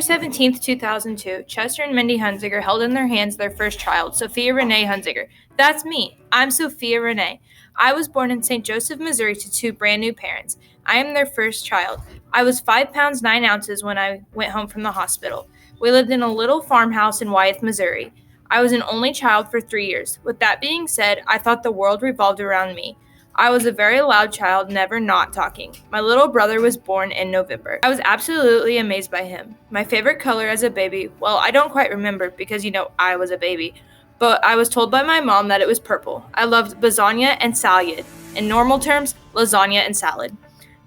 17th, 2002, Chester and Mindy Hunziker held in their hands their first child, Sophia Renee Hunziker. That's me. I'm Sophia Renee. I was born in St. Joseph, Missouri to two brand new parents. I am their first child. I was 5 pounds 9 ounces when I went home from the hospital. We lived in a little farmhouse in Wyeth, Missouri. I was an only child for 3 years. With that being said, I thought the world revolved around me. I was a very loud child, never not talking. My little brother was born in November. I was absolutely amazed by him. My favorite color as a baby, well, I don't quite remember because, I was a baby. But I was told by my mom that it was purple. I loved lasagna and salad. In normal terms, lasagna and salad.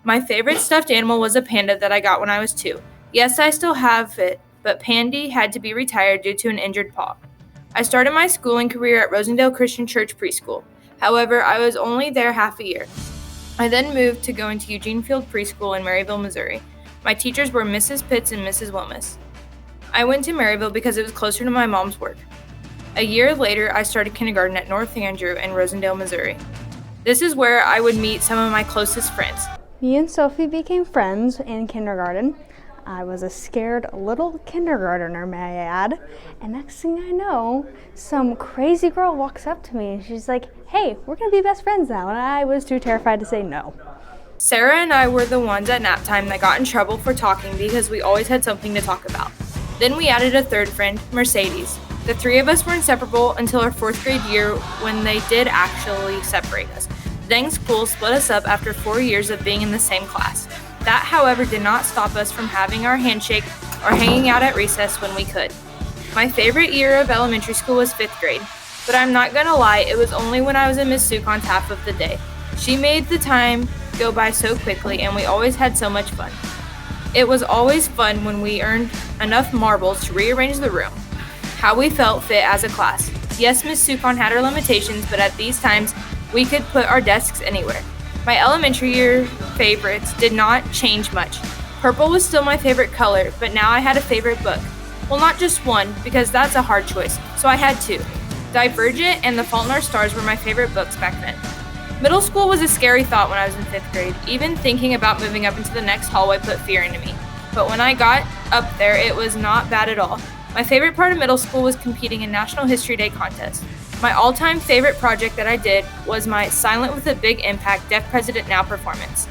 My favorite stuffed animal was a panda that I got when I was 2. Yes, I still have it, but Pandy had to be retired due to an injured paw. I started my schooling career at Rosendale Christian Church Preschool. However, I was only there half a year. I then moved to go into Eugene Field Preschool in Maryville, Missouri. My teachers were Mrs. Pitts and Mrs. Wilmus. I went to Maryville because it was closer to my mom's work. A year later, I started kindergarten at North Andrew in Rosendale, Missouri. This is where I would meet some of my closest friends. Me and Sophie became friends in kindergarten. I was a scared little kindergartner, may I add. And next thing I know, some crazy girl walks up to me and she's like, "Hey, we're gonna be best friends now." And I was too terrified to say no. Sarah and I were the ones at nap time that got in trouble for talking because we always had something to talk about. Then we added a third friend, Mercedes. The three of us were inseparable until our 4th grade year when they did actually separate us. Then school split us up after 4 years of being in the same class. That, however, did not stop us from having our handshake or hanging out at recess when we could. My favorite year of elementary school was 5th grade, but I'm not gonna lie, it was only when I was in Miss Sukon's half of the day. She made the time go by so quickly and we always had so much fun. It was always fun when we earned enough marbles to rearrange the room. How we felt fit as a class. Yes, Miss Sukon had her limitations, but at these times, we could put our desks anywhere. My elementary year favorites did not change much. Purple was still my favorite color, but now I had a favorite book. Well, not just one, because that's a hard choice, so I had 2. Divergent and The Fault in Our Stars were my favorite books back then. Middle school was a scary thought when I was in 5th grade. Even thinking about moving up into the next hallway put fear into me. But when I got up there, it was not bad at all. My favorite part of middle school was competing in National History Day contest. My all-time favorite project that I did was my Silent with a Big Impact Deaf President Now performance.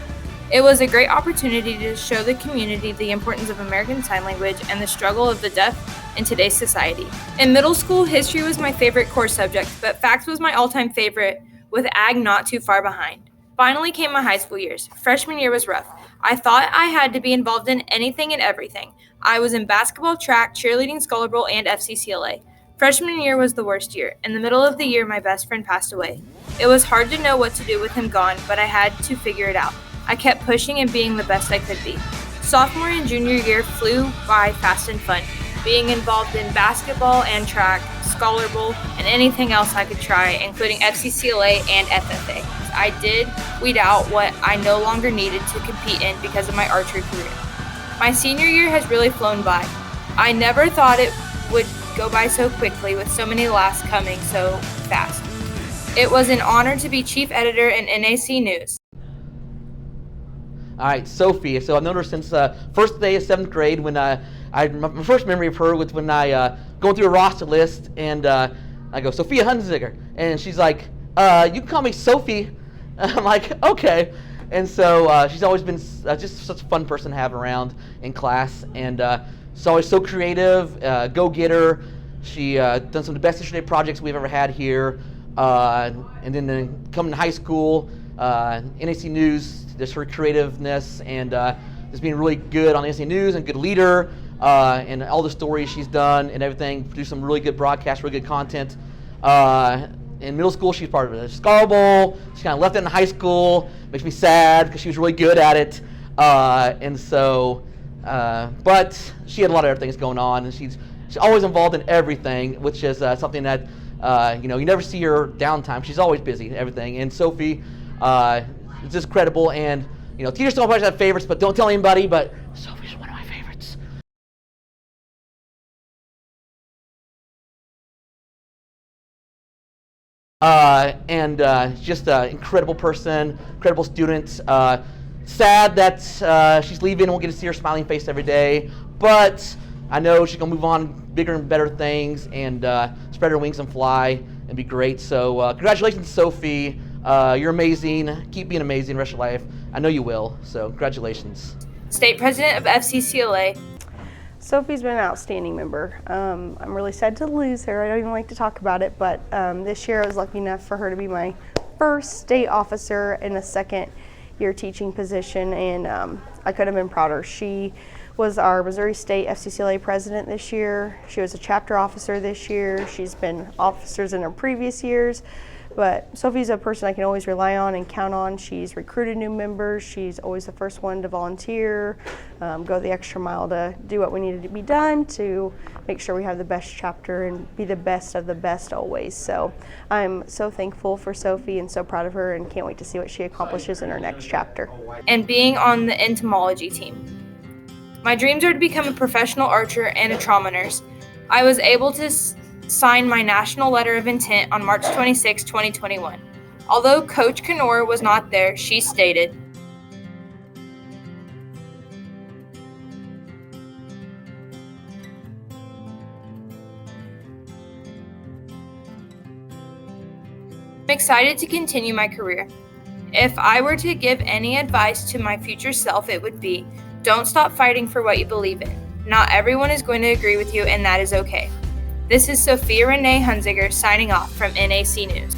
It was a great opportunity to show the community the importance of American Sign Language and the struggle of the deaf in today's society. In middle school, history was my favorite core subject, but facts was my all-time favorite, with ag not too far behind. Finally came my high school years. Freshman year was rough. I thought I had to be involved in anything and everything. I was in basketball, track, cheerleading, Scholar Bowl, and FCCLA. Freshman year was the worst year. In the middle of the year, my best friend passed away. It was hard to know what to do with him gone, but I had to figure it out. I kept pushing and being the best I could be. Sophomore and junior year flew by fast and fun, being involved in basketball and track, Scholar Bowl, and anything else I could try, including FCCLA and FFA. I did weed out what I no longer needed to compete in because of my archery career. My senior year has really flown by. I never thought it would go by so quickly with so many laughs coming so fast. It was an honor to be chief editor in NAC News. All right, Sophie. So I've known her since first day of 7th grade when my first memory of her was when I going through a roster list and I go, Sophia Hunziker. And she's like, you can call me Sophie. I'm like, okay. And so she's always been just such a fun person to have around in class. And she's always so creative, go-getter. She done some of the best history projects we've ever had here. And then coming to high school, NAC News, just her creativeness and just being really good on NAC News and good leader and all the stories she's done and everything. Produced some really good broadcasts, really good content. In middle school, she's part of the Scholar Bowl. She kind of left it in high school. Makes me sad because she was really good at it. And so, but she had a lot of other things going on, and she's always involved in everything, which is something that you never see her downtime. She's always busy and everything. And Sophie is just credible. And teachers don't always have favorites, but don't tell anybody. But Sophie's one of my favorites. And just an incredible person, incredible student. Sad that she's leaving and won't get to see her smiling face every day, but I know she's going to move on bigger and better things and spread her wings and fly and be great. So congratulations, Sophie. You're amazing. Keep being amazing the rest of your life. I know you will. So congratulations. State President of FCCLA. Sophie's been an outstanding member. I'm really sad to lose her. I don't even like to talk about it, but this year I was lucky enough for her to be my first state officer in a second year teaching position, and I couldn't have been prouder. She was our Missouri State FCCLA president this year. She was a chapter officer this year. She's been officers in her previous years. But Sophie's a person I can always rely on and count on. She's recruited new members. She's always the first one to volunteer, go the extra mile to do what we needed to be done to make sure we have the best chapter and be the best of the best always. So I'm so thankful for Sophie and so proud of her and can't wait to see what she accomplishes in her next chapter. And being on the entomology team. My dreams are to become a professional archer and a trauma nurse. I was able to sign my national letter of intent on March 26, 2021. Although Coach Kenora was not there, she stated, I'm excited to continue my career. If I were to give any advice to my future self, it would be, don't stop fighting for what you believe in. Not everyone is going to agree with you, and that is okay. This is Sophia Renee Hunziger signing off from NAC News.